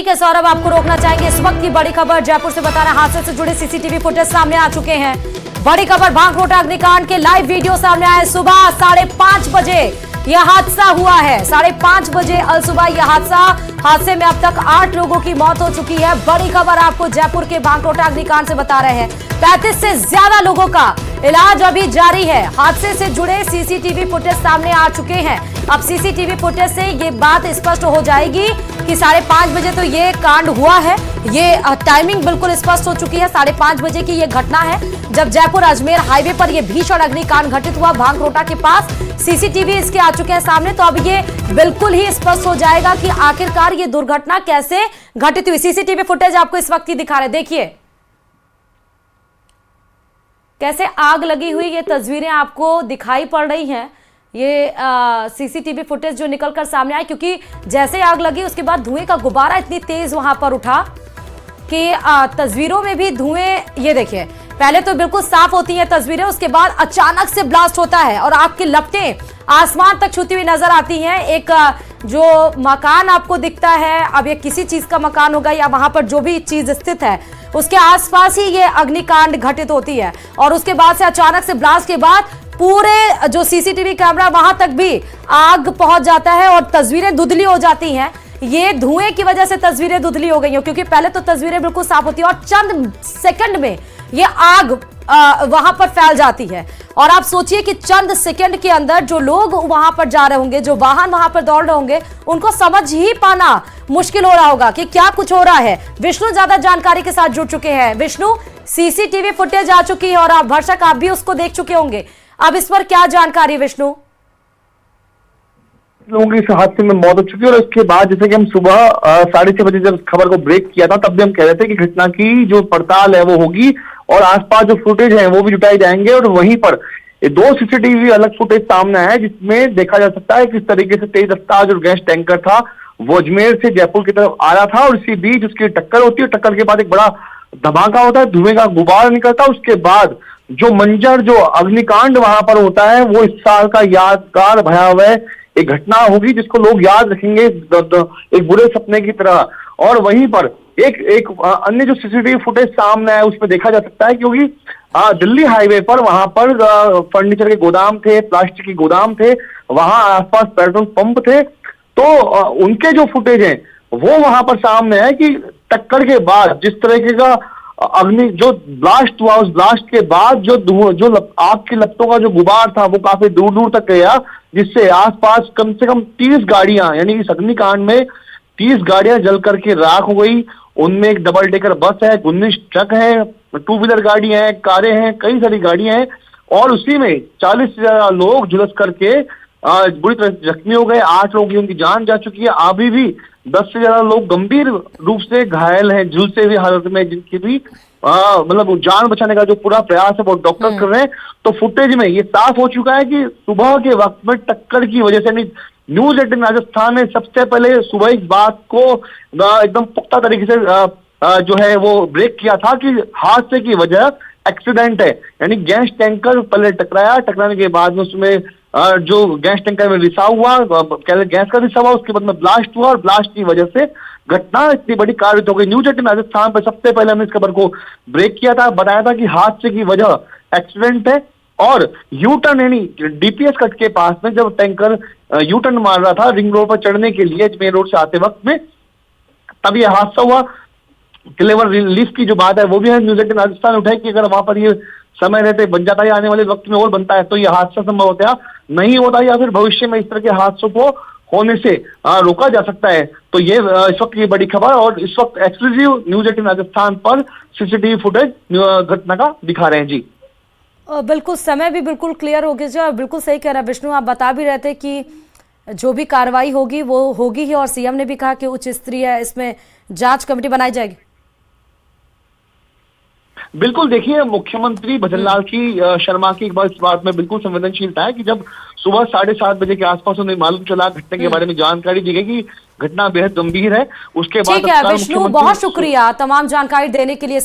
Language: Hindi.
ठीक है सौरभ, आपको रोकना चाहेंगे। इस वक्त की बड़ी खबर जयपुर से बता रहे हैं, हादसे से जुड़े सीसीटीवी फुटेज सामने आ चुके हैं। बड़ी खबर, भांगरोटा अग्निकांड के लाइव वीडियो सामने आए। सुबह 5:30 बजे यह हादसा हुआ है। 5:30 बजे अल सुबह यह हादसे में अब तक 8 लोगों की मौत हो चुकी है। बड़ी खबर आपको जयपुर के भांगरोटा अग्निकांड से बता रहे हैं। 35 से ज्यादा लोगों का इलाज अभी जारी है। हादसे से जुड़े सीसीटीवी फुटेज सामने आ चुके हैं। अब सीसीटीवी फुटेज से ये बात स्पष्ट हो जाएगी कि 5:30 बजे तो ये कांड हुआ है। ये टाइमिंग बिल्कुल स्पष्ट हो चुकी है। 5:30 बजे की ये घटना है जब जयपुर अजमेर हाईवे पर यह भीषण अग्निकांड घटित हुआ। भांगरोटा के पास सीसीटीवी इसके आ चुके हैं सामने, तो अब ये बिल्कुल ही स्पष्ट हो जाएगा कि आखिरकार ये दुर्घटना कैसे घटित हुई। सीसीटीवी फुटेज आपको इस वक्त ही दिखा रहे, देखिए कैसे आग लगी हुई ये तस्वीरें आपको दिखाई पड़ रही हैं। ये सीसीटीवी फुटेज जो निकलकर सामने आए, क्योंकि जैसे आग लगी उसके बाद धुएं का गुब्बारा इतनी तेज वहां पर उठा कि तस्वीरों में भी धुएं, ये देखिए पहले तो बिल्कुल साफ होती हैं तस्वीरें, उसके बाद अचानक से ब्लास्ट होता है और आग की लपटें आसमान तक छूती हुई नजर आती हैं। एक जो मकान आपको दिखता है, अब ये किसी चीज का मकान होगा या वहां पर जो भी चीज स्थित है उसके आसपास ही ये अग्निकांड घटित होती है। और उसके बाद से अचानक से ब्लास्ट के बाद पूरे जो सीसीटीवी कैमरा वहां तक भी आग पहुंच जाता है और तस्वीरें धुंधली हो जाती हैं। ये धुएं की वजह से तस्वीरें धुंधली हो गई हो, क्योंकि पहले तो तस्वीरें बिल्कुल साफ होती है और चंद सेकंड में ये आग वहां पर फैल जाती है। और आप सोचिए कि चंद सेकंड के अंदर जो लोग वहां पर जा रहे होंगे, जो वाहन वहां पर दौड़ रहे होंगे, उनको समझ ही पाना मुश्किल हो रहा होगा कि क्या कुछ हो रहा है। विष्णु ज्यादा जानकारी के साथ जुड़ चुके हैं। विष्णु, सीसीटीवी फुटेज आ चुकी है और आप भरसक आप भी उसको देख चुके होंगे, अब इस पर क्या जानकारी विष्णु? लोगों की इस हादसे में मौत हो चुकी है और उसके बाद जैसे कि हम सुबह 6:30 बजे जब खबर को ब्रेक किया था तब भी हम कह रहे थे कि घटना की जो पड़ताल है वो होगी और आसपास जो फुटेज है वो भी जुटाए जाएंगे। और वहीं पर 2 सीसीटीवी अलग फुटेज सामने आया है जिसमें देखा जा सकता है किस तरीके से तेज रफ्तार जो गैस टैंकर था वो अजमेर से जयपुर की तरफ आ रहा था और इसी बीच उसकी टक्कर होती है। टक्कर के बाद एक बड़ा धमाका होता है, धुएं का गुब्बारा निकलता है। उसके बाद जो मंजर, जो अग्निकांड वहां पर होता है वो इस साल का यादगार भयावह एक घटना होगी जिसको लोग याद रखेंगे एक बुरे सपने की तरह। और वहीं पर एक अन्य जो सीसीटीवी फुटेज सामने है उसमें देखा जा सकता है, क्योंकि दिल्ली हाईवे पर वहां पर फर्नीचर के गोदाम थे, प्लास्टिक के गोदाम थे, वहां आसपास पेट्रोल पंप थे, तो उनके जो फुटेज हैं वो वहां पर सामने है कि टक्कर के बाद जिस तरीके का अग्नि जो ब्लास्ट हुआ, उस ब्लास्ट के बाद जो आग की लपटों का जो गुबार था वो काफी दूर दूर तक गया, जिससे आसपास कम से कम 30 गाड़ियां, यानी इस अग्निकांड में 30 गाड़ियां जल करके राख हो गई। उनमें एक डबल डेकर बस है, 19 ट्रक है, 2 व्हीलर गाड़ियां हैं, कारें हैं, कई सारी गाड़ियां हैं और उसी में 40 से ज्यादा लोग झुलस करके बुरी तरह से जख्मी हो गए। 8 लोगों की उनकी जान जा चुकी है। अभी भी 10 से ज्यादा लोग गंभीर रूप से घायल हैं, झुलसे हुई हालत में, जिनकी भी मतलब जान बचाने का जो पूरा प्रयास है वो डॉक्टर कर रहे हैं। तो फुटेज में ये साफ हो चुका है कि सुबह के वक्त में टक्कर की वजह से, न्यूज 18 राजस्थान ने सबसे पहले सुबह इस बात को एकदम पुख्ता तरीके से जो है वो ब्रेक किया था कि हादसे की वजह एक्सीडेंट है, यानी गैस टैंकर पहले टकराया, टकराने के बाद में उसमें जो गैस टैंकर में रिसाव हुआ, गैस का रिसाव हुआ, उसके बाद में ब्लास्ट हुआ और ब्लास्ट की वजह से घटना इतनी बड़ी कारित हो गई। न्यूज 18 राजस्थान पर सबसे पहले हमने इस खबर को ब्रेक किया था, बताया था कि हादसे की वजह एक्सीडेंट है। और यू टर्न यानी डीपीएस कट के पास में जब टैंकर यू टर्न मार रहा था रिंग रोड पर चढ़ने के लिए मेन रोड से आते वक्त में, तब यह हादसा हुआ। क्लेवर रिलीफ की जो बात है वो भी है न्यूज 18 राजस्थान उठाई कि अगर वहां पर ये समय रहते बन जाता है, आने वाले वक्त में और बनता है तो यह हादसा संभव होता नहीं होता, या फिर भविष्य में इस तरह के हादसों को होने से रोका जा सकता है। तो ये इस वक्त की बड़ी खबर और इस वक्त एक्सक्लूसिव न्यूज 18 राजस्थान पर सीसीटीवी फुटेज घटना का दिखा रहे हैं। जी बिल्कुल, समय भी बिल्कुल क्लियर हो गया। बिल्कुल सही कह रहा है विष्णु, आप बता भी रहे थे कि जो भी कार्रवाई होगी वो होगी ही और सीएम ने भी कहा कि उच्च स्तरीय इसमें जांच कमेटी बनाई जाएगी। बिल्कुल, देखिए मुख्यमंत्री भजनलाल की शर्मा की इस बात में बिल्कुल संवेदनशीलता है कि जब सुबह 7:30 बजे के आसपास उन्हें मालूम चला, घटना के बारे में जानकारी दी गई कि घटना बेहद गंभीर है, उसके बाद ठीक है विष्णु, बहुत शुक्रिया तमाम जानकारी देने के लिए।